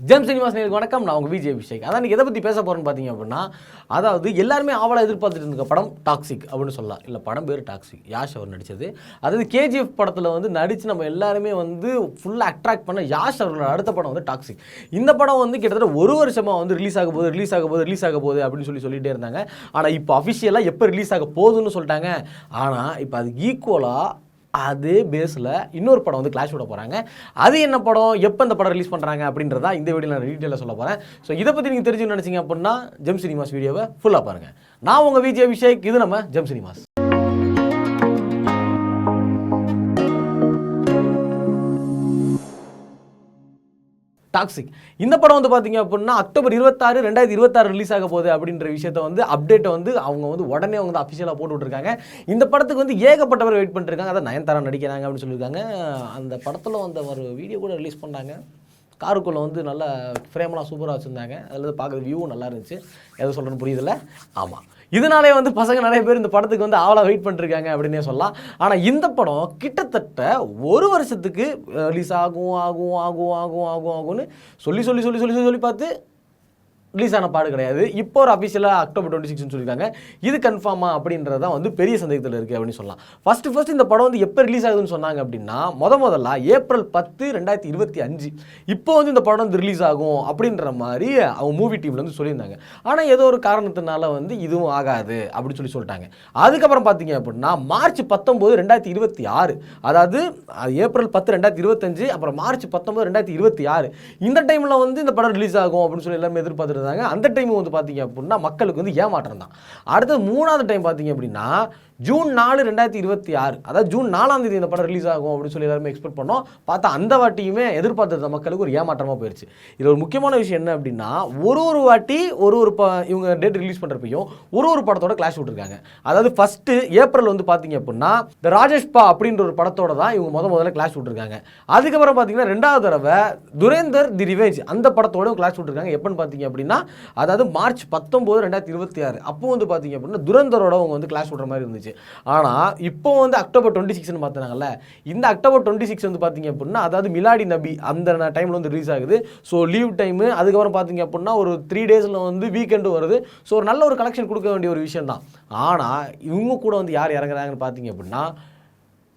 GeM cinemas நேயர்களுக்கு வணக்கம். நான் உங்கள் விஜய் அபிஷேக். அதான் எதை பற்றி பேச போகிறேன்னு பார்த்தீங்க அப்படின்னா, அதாவது எல்லாருமே ஆவலாக எதிர்பார்த்துட்டு இருக்க படம் டாக்ஸிக் அப்படின்னு சொல்லலாம். இல்லை, படம் பேர் டாக்ஸிக், யாஷ் அவர் நடித்தது. அதாவது கேஜிஎஃப் படத்தில் வந்து நடித்து நம்ம எல்லாருமே வந்து ஃபுல்லாக அட்ராக்ட் பண்ண யாஷ் அவர்களோட அடுத்த படம் வந்து டாக்ஸிக். இந்த படம் வந்து கிட்டத்தட்ட ஒரு வருஷமாக வந்து ரிலீஸ் ஆக போகுது அப்படின்னு சொல்லிகிட்டே இருந்தாங்க. ஆனால் இப்போ அஃபிஷியலாக எப்போ ரிலீஸ் ஆக போகுதுன்னு சொல்லிட்டாங்க. ஆனால் இப்போ அது ஈக்குவலாக அதே பேஸில் இன்னொரு படம் வந்து கிளாஷ் விட போகிறாங்க. அது என்ன படம், எப்போ இந்த படம் ரிலீஸ் பண்ணுறாங்க அப்படின்றதா இந்த வீடியோ நான் டீட்டெயிலாக சொல்ல போகிறேன். ஸோ இதை பற்றி நீங்கள் தெரிஞ்சுன்னு நினச்சிங்க அப்படின்னா ஜெம் சினிமாஸ் வீடியோவை ஃபுல்லாக பாருங்கள். நான் உங்கள் விஜய் அபிஷேக், இது நம்ம ஜெம் சினிமாஸ். டாக்ஸிக் இந்த படம் வந்து பார்த்தீங்க அப்படின்னா அக்டோபர் 26, 2026 ரிலீஸ் ஆக போகுது அப்படின்ற விஷயத்தை வந்து அப்டேட்டை வந்து அவங்க வந்து உடனே அவங்க அஃபிஷியலாக போட்டு விட்டுருக்காங்க. இந்த படத்துக்கு வந்து ஏகப்பட்டவர் வெயிட் பண்ணிருக்காங்க. அதை நயன்தாரா நடிக்கிறாங்க அப்படின்னு சொல்லியிருக்காங்க. அந்த படத்தில் வந்து ஒரு வீடியோ கூட ரிலீஸ் பண்ணாங்க. காருக்குள்ளே வந்து நல்ல ஃப்ரேம்லாம் சூப்பராக வச்சுருந்தாங்க. அதில் பார்க்குற வியூவும் நல்லா இருந்துச்சு. எதை சொல்கிறேன்னு புரியுதில்ல? ஆமாம், இதனாலே வந்து பசங்க நிறைய பேர் இந்த படத்துக்கு வந்து ஆவலாக வெயிட் பண்ணிருக்காங்க அப்படின்னே சொல்லலாம். ஆனால் இந்த படம் கிட்டத்தட்ட ஒரு வருஷத்துக்கு ரிலீஸ் ஆகும்னு சொல்லி பார்த்து ரிலீஸ் ஆன பாடு கிடையாது. இப்போ ஒரு அஃபிஷியலாக அக்டோபர் 26 சொல்லியிருக்காங்க. இது கன்ஃபார்மா அப்படின்றது தான் வந்து பெரிய சந்தேகத்தில் இருக்குது அப்படின்னு சொல்லலாம். ஃபர்ஸ்ட் இந்த படம் வந்து எப்போ ரிலீஸ் ஆகுதுன்னு சொன்னாங்க அப்படின்னா முதல்ல ஏப்ரல் 10, 2025 இப்போ வந்து இந்த படம் வந்து ரிலீஸ் ஆகும் அப்படின்ற மாதிரி அவங்க மூவி டீமில் வந்து சொல்லியிருந்தாங்க. ஆனால் ஏதோ ஒரு காரணத்தினால வந்து இதுவும் ஆகாது அப்படின்னு சொல்லிட்டாங்க. அதுக்கப்புறம் பார்த்தீங்க அப்படின்னா மார்ச் 19, 2026, அதாவது ஏப்ரல் 10, 2025, அப்புறம் மார்ச் 19, 2026 இந்த டைமில் வந்து இந்த படம் ரிலீஸ் ஆகும் அப்படின்னு சொல்லி எல்லாமே எதிர்பார்த்துட்டு. அந்த டைம் வந்து பார்த்தீங்க அப்படின்னா மக்களுக்கு வந்து ஏமாற்றம் தான். அடுத்து மூணாவது டைம் பார்த்தீங்க அப்படின்னா ஜூன் 4, 2026, அதாவது ஜூன் 4ஆம் தேதி இந்த படம் ரிலீஸ் ஆகும் அப்படின்னு சொல்லி எல்லாருமே எக்ஸ்பெக்ட் பண்ணோம். பார்த்தா அந்த வாட்டியுமே எதிர்பார்த்த மக்களுக்கு ஒரு ஏமாற்றமாக போயிடுச்சு. இதில் ஒரு முக்கியமான விஷயம் என்ன அப்படின்னா ஒரு வாட்டி இவங்க டேட் ரிலீஸ் பண்ணுறப்பையும் ஒரு படத்தோட கிளாஷ் விட்டுருக்காங்க. அதாவது ஃபர்ஸ்ட்டு ஏப்ரல் வந்து பார்த்தீங்க அப்படின்னா இந்த ராஜேஷ்பா அப்படின்ற ஒரு படத்தோட தான் இவங்க முதல்ல கிளாஷ் விட்டுருக்காங்க. அதுக்கப்புறம் பார்த்தீங்கன்னா ரெண்டாவது தடவை துரேந்தர் தி ரிவெஞ்ச் அந்த படத்தோட கிளாஷ் விட்டுருக்காங்க. எப்போன்னு பார்த்தீங்க அப்படின்னா அதாவது மார்ச் 19, 2026 அப்போ வந்து பார்த்தீங்க அப்படின்னா துரேந்தரோட அவங்க வந்து கிளாஷ் விடுற மாதிரி இருந்துச்சு. ஆனால் இப்போ வந்து அக்டோபர் 26 பார்த்தாங்கல்ல, இந்த அக்டோபர் 26 வந்து பார்த்தீங்க அப்படின்னா அதாவது மிலாடி நபி அந்த டைமில் வந்து ரிலீஸ் ஆகுது. ஸோ லீவ் டைமு, அதுக்கப்புறம் பார்த்தீங்க அப்படின்னா ஒரு 3 டேஸில் வந்து வீக்கெண்டு வருது. ஸோ ஒரு நல்ல ஒரு கலெக்ஷன் கொடுக்க வேண்டிய ஒரு விஷயம் தான். ஆனால் இவங்க கூட வந்து யார் இறங்குறாங்கன்னு பார்த்தீங்க அப்படின்னா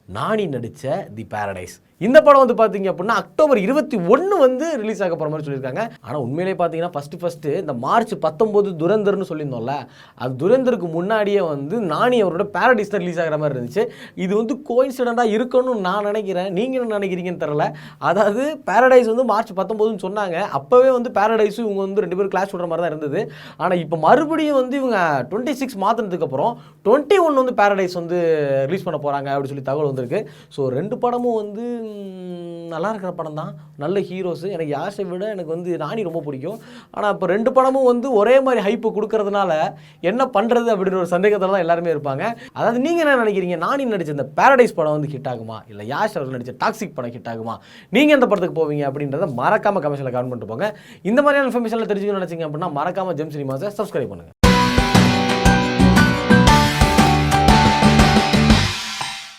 நானி நடித்த தி பாரடைஸ் இந்த படம் வந்து பார்த்தீங்க அப்படின்னா அக்டோபர் 21 வந்து ரிலீஸ் ஆக போகிற மாதிரி சொல்லியிருக்காங்க. ஆனால் உண்மையிலே பார்த்தீங்கன்னா ஃபஸ்ட்டு இந்த மார்ச் 19 துரந்தர்னு சொல்லியிருந்தோம்ல, அது துரந்தருக்கு முன்னாடியே வந்து நானி அவரோட பாரடைஸ் தான் ரிலீஸ் ஆகிற மாதிரி இருந்துச்சு. இது வந்து கோயின்சிடென்ட்டாக இருக்கணும்னு நான் நினைக்கிறேன். நீங்கள் என்ன நினைக்கிறீங்கன்னு தெரில. அதாவது பாரடைஸ் வந்து மார்ச் 19ன்னு சொன்னாங்க. அப்போவே வந்து பாரடைஸும் இவங்க வந்து 2 பேரும் கிளாஷ் விடுற மாதிரி தான் இருந்தது. ஆனால் இப்போ மறுபடியும் வந்து இவங்க 26 மாற்றினதுக்கப்புறம் 21 வந்து பாரடைஸ் வந்து ரிலீஸ் பண்ண போகிறாங்க அப்படின்னு சொல்லி தகவல் வந்திருக்கு. ஸோ 2 படமும் வந்து நல்லா இருக்கிற படம் தான், நல்ல ஹீரோஸு. எனக்கு யாஷை விட எனக்கு வந்து நானி ரொம்ப பிடிக்கும். ஆனால் இப்போ 2 படமும் வந்து ஒரே மாதிரி ஹைப்பு கொடுக்கறதுனால என்ன பண்ணுறது அப்படின்ற ஒரு சந்தேகத்தில் தான் எல்லாருமே இருப்பாங்க. அதாவது நீங்கள் என்ன நினைக்கிறீங்க, நானி நடித்த இந்த பாரடைஸ் படம் வந்து ஹிட் ஆகுமா, இல்லை யாஷ் அவர்கள் நடித்த டாக்ஸிக் படம் ஹிட் ஆகுமா, நீங்கள் எந்த படத்துக்கு போவீங்க அப்படின்றத மறக்காமல் கமெண்ட்ஸில் கமெண்ட் பண்ணிட்டு போங்க. இந்த மாதிரியான இன்ஃபர்மேஷனில் தெரிஞ்சுக்கணும்னு நினச்சிங்க அப்படின்னா மறக்காமல் ஜெம் சினிமாஸை சப்ஸ்கிரைப் பண்ணுங்கள்.